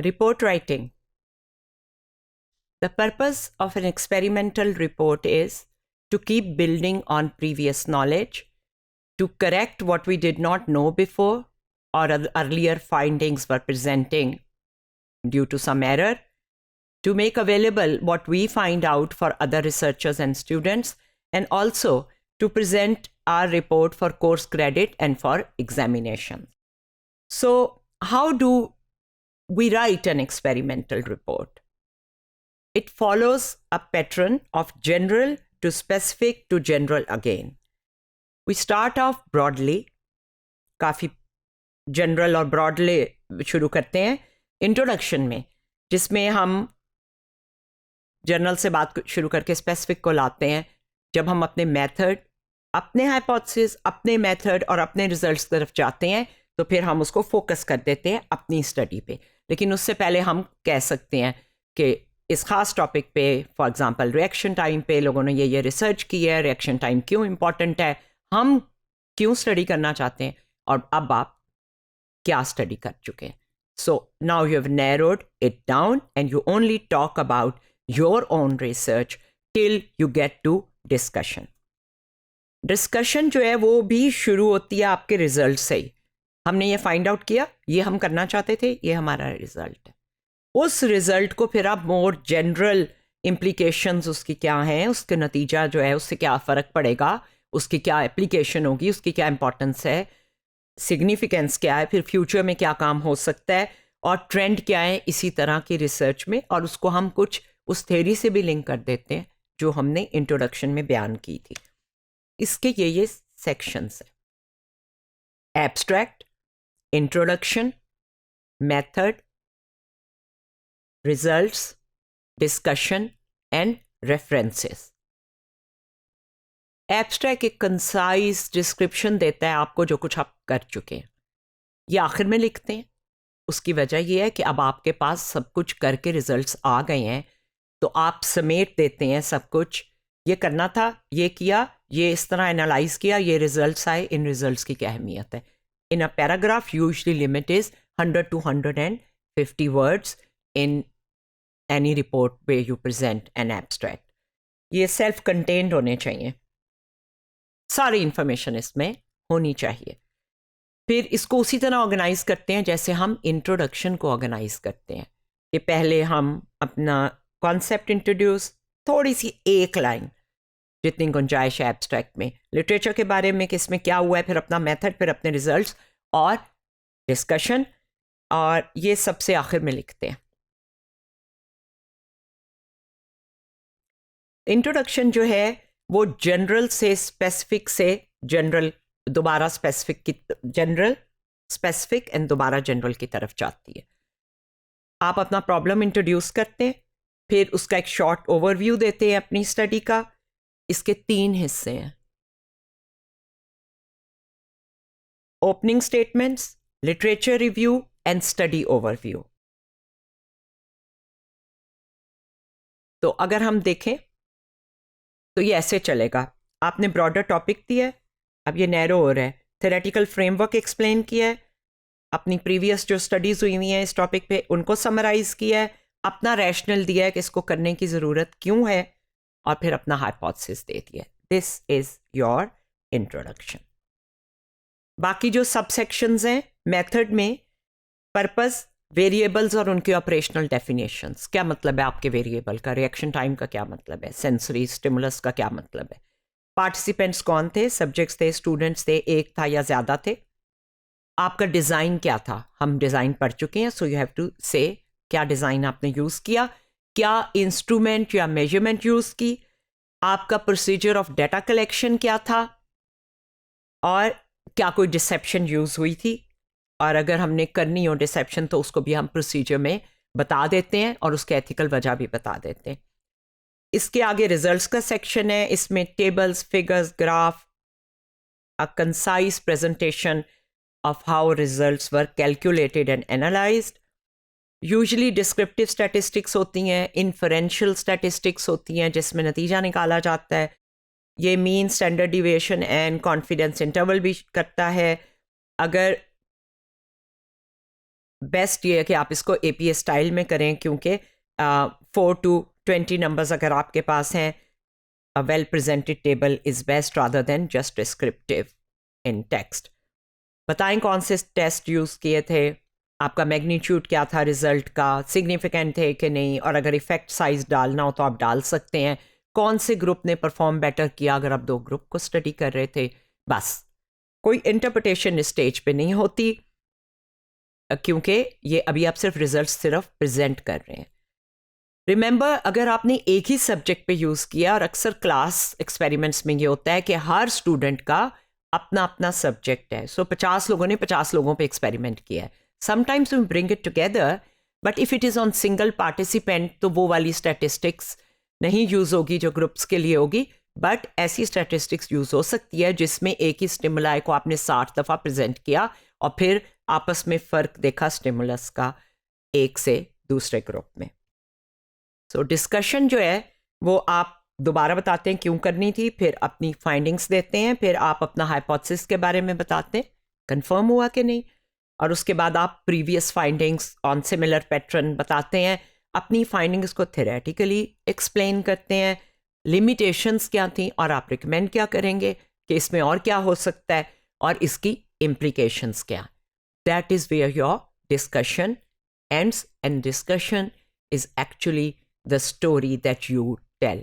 Report writing. The purpose of an experimental report is to keep building on previous knowledge, to correct what we did not know before or earlier findings were presenting due to some error, to make available what we find out for other researchers and students, and also to present our report for course credit and for examinations. So, how do we write an experimental report? It follows a pattern of general to specific to general again. We start off broadly, काफ़ी general और broadly शुरू करते हैं introduction में, जिसमें हम general से बात शुरू करके स्पेसिफिक को लाते हैं जब हम अपने मेथड, अपने हाइपोथेसिस, अपने मेथड और अपने रिजल्ट्स तरफ जाते हैं तो फिर हम उसको फोकस कर देते हैं अपनी स्टडी पे. लेकिन उससे पहले हम कह सकते हैं कि इस ख़ास टॉपिक पे फॉर एग्जांपल रिएक्शन टाइम पे लोगों ने ये रिसर्च की है, रिएक्शन टाइम क्यों इम्पॉर्टेंट है, हम क्यों स्टडी करना चाहते हैं और अब आप क्या स्टडी कर चुके हैं. So now you have narrowed it down and only talk about your own research till you get to discussion. Discussion जो है वो भी शुरू होती है आपके रिजल्ट से ही. हमने ये फाइंड आउट किया, ये हम करना चाहते थे, ये हमारा रिजल्ट है. उस रिजल्ट को फिर आप मोर जनरल इम्प्लीकेशंस उसकी क्या हैं, उसके नतीजा जो है उससे क्या फ़र्क पड़ेगा, उसकी क्या एप्लीकेशन होगी, उसकी क्या इंपॉर्टेंस है, सिग्निफिकेंस क्या है, फिर फ्यूचर में क्या काम हो सकता है और ट्रेंड क्या है इसी तरह की रिसर्च में, और उसको हम कुछ उस थ्योरी से भी लिंक कर देते हैं जो हमने इंट्रोडक्शन में बयान की थी. इसके ये सेक्शंस हैं: abstract, introduction, method, results, discussion and references. Abstract एक कंसाइज डिस्क्रिप्शन देता है आपको जो कुछ आप कर चुके हैं. ये आखिर में लिखते हैं. उसकी वजह यह है कि अब आपके पास सब कुछ करके रिजल्ट्स आ गए हैं तो आप समेट देते हैं सब कुछ. ये करना था, ये किया, ये इस तरह एनालाइज किया, ये रिजल्ट्स आए, इन रिजल्ट्स की क्या अहमियत है. In a paragraph usually limit is 100 to 150 words in any report where you present an abstract. ये सेल्फ कंटेन्ड होने चाहिए, सारी इंफॉर्मेशन इसमें होनी चाहिए. फिर इसको उसी तरह ऑर्गेनाइज करते हैं जैसे हम इंट्रोडक्शन को ऑर्गेनाइज करते हैं. कि पहले हम अपना कॉन्सेप्ट इंट्रोड्यूस, थोड़ी सी एक लाइन जितनी गुंजाइश है एब्स्ट्रैक्ट में, लिटरेचर के बारे में कि इसमें क्या हुआ है, फिर अपना मेथड, फिर अपने रिजल्ट्स और डिस्कशन, और ये सबसे आखिर में लिखते हैं. इंट्रोडक्शन जो है वो जनरल से स्पेसिफिक से जनरल, दोबारा स्पेसिफिक की, जनरल स्पेसिफिक एंड दोबारा जनरल की तरफ जाती है. आप अपना प्रॉब्लम इंट्रोड्यूस करते हैं, फिर उसका एक शॉर्ट ओवरव्यू देते हैं अपनी स्टडी का. इसके 3 हिस्से हैं: opening statements, literature review and study overview. तो अगर हम देखें तो ये ऐसे चलेगा. आपने ब्रॉडर टॉपिक दिया है, अब ये नैरो हो रहा है. थेरेटिकल फ्रेमवर्क एक्सप्लेन किया है, अपनी प्रीवियस जो स्टडीज़ हुई हुई हैं इस टॉपिक पे उनको समराइज़ किया है, अपना रैशनल दिया है कि इसको करने की ज़रूरत क्यों है, और फिर अपना हाइपोथेसिस दे दिया. This is your introduction. बाकी जो सब सेक्शंस हैं मेथड में, पर्पस, वेरिएबल्स और उनके ऑपरेशनल डेफिनेशंस. क्या मतलब है आपके वेरिएबल का, रिएक्शन टाइम का क्या मतलब है, सेंसरी स्टिमुलस का क्या मतलब है, पार्टिसिपेंट्स कौन थे, सब्जेक्ट्स थे, स्टूडेंट्स थे, एक था या ज़्यादा थे, आपका डिज़ाइन क्या था. हम डिज़ाइन पढ़ चुके हैं, सो यू हैव टू से क्या डिज़ाइन आपने यूज़ किया, क्या इंस्ट्रूमेंट या मेजरमेंट यूज़ की, आपका प्रोसीजर ऑफ डाटा कलेक्शन क्या था, और क्या कोई डिसेप्शन यूज़ हुई थी, और अगर हमने करनी हो डिसेप्शन तो उसको भी हम प्रोसीजर में बता देते हैं और उसके एथिकल वजह भी बता देते हैं. इसके आगे रिजल्ट्स का सेक्शन है. इसमें tables, figures, graph, a concise presentation of how results were calculated and analyzed. Usually descriptive statistics होती हैं, inferential statistics होती हैं जिसमें नतीजा निकाला जाता है. ये mean, standard deviation and confidence interval भी करता है. अगर बेस्ट ये है कि आप इसको APA स्टाइल में करें, क्योंकि 4 to 20 नंबर्स अगर आपके पास हैं, a well presented table is best rather than just descriptive in text. बताएं कौन से टेस्ट यूज़ किए थे, आपका मैग्नीट्यूड क्या था रिजल्ट का, सिग्निफिकेंट थे कि नहीं, और अगर इफेक्ट साइज डालना हो तो आप डाल सकते हैं, कौन से ग्रुप ने परफॉर्म बेटर किया अगर आप 2 ग्रुप को स्टडी कर रहे थे। बस कोई इंटरप्रिटेशन इस स्टेज पे नहीं होती, क्योंकि ये अभी आप सिर्फ प्रेजेंट कर रहे हैं। रिमेंबर, अगर आपने एक ही सब्जेक्ट पे यूज़ किया, और अक्सर क्लास एक्सपेरिमेंट्स में ये होता है कि हर स्टूडेंट का अपना अपना सब्जेक्ट है, सो 50 लोगों ने 50 लोगों पे एक्सपेरिमेंट किया है। Sometimes we bring it together, but if it is on single participant तो वो वाली स्टैटिस्टिक्स नहीं यूज़ होगी जो ग्रुप्स के लिए होगी, बट ऐसी स्टैटिस्टिक्स यूज़ हो सकती है जिसमें एक ही स्टिमुलाई को आपने 60 दफ़ा प्रेजेंट किया और फिर आपस में फ़र्क देखा स्टिमुलस का एक से दूसरे ग्रुप में। सो डिस्कशन जो है वो आप दोबारा बताते हैं क्यों करनी थी, फिर अपनी फाइंडिंग्स देते हैं, फिर आप अपना हाइपोथेसिस के बारे में बताते हैं कंफर्म हुआ कि नहीं, और उसके बाद आप previous findings on similar pattern बताते हैं, अपनी फाइंडिंग्स को थ्योरेटिकली एक्सप्लेन करते हैं, लिमिटेशंस क्या थी और आप रिकमेंड क्या करेंगे कि इसमें और क्या हो सकता है और इसकी इम्प्लीकेशंस क्या। That is where your discussion ends, and discussion is actually the story that you tell.